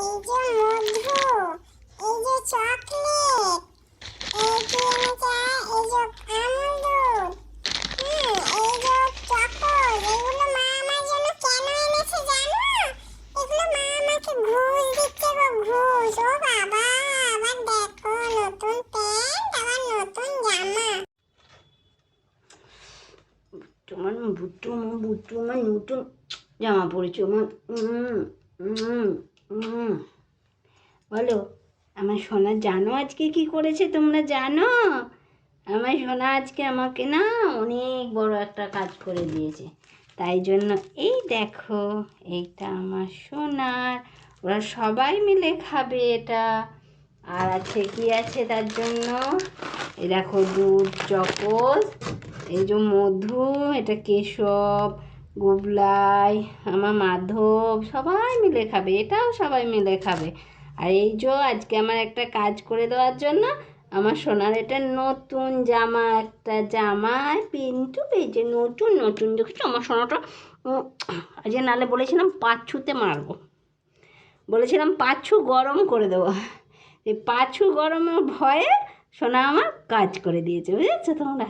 এই যে মধু, এই যে চকলেট, এই যে এই যে আমুল দুধ, এই যে চকোজ, এগুলো মা আমার জন্য কেন এনেছে জানো? এগুলো মা আমাকে ঘুষ দিচ্ছে গো, ঘুষ। ও বাবা, আবার দেখো নতুন প্যান্ট, আবার নতুন জামা। তোমার বুট্টু আমার নতুন জামা পরেছো আমার। বলো আমার সোনা, জানো আজকে কি করেছে তোমরা জানো? আমার সোনা আজকে আমাকে না অনেক বড় একটা কাজ করে দিয়েছে। তাই জন্য এই দেখো, এইটা আমার সোনার, ওরা সবাই মিলে খাবে এটা। আর আছে কি আছে তার জন্য, এই দেখো দুধ, চকোজ, এই যে মধু, এটা কেশব, গুবলাই, আমার মাধব, সবাই মিলে খাবে, এটাও সবাই মিলে খাবে। আর এই যে আজকে আমার একটা কাজ করে দেওয়ার জন্য আমার সোনার এটা নতুন জামা, একটা জামায় পিন্টু পেয়েছে নতুন নতুন। দেখছো আমার সোনাটা, আজকে নালে বলেছিলাম পাঁচুতে মারবো, বলেছিলাম পাঁচু গরম করে দেবো। এই পাঁচু গরমের ভয়ে সোনা আমার কাজ করে দিয়েছে, বুঝেছো তোমরা?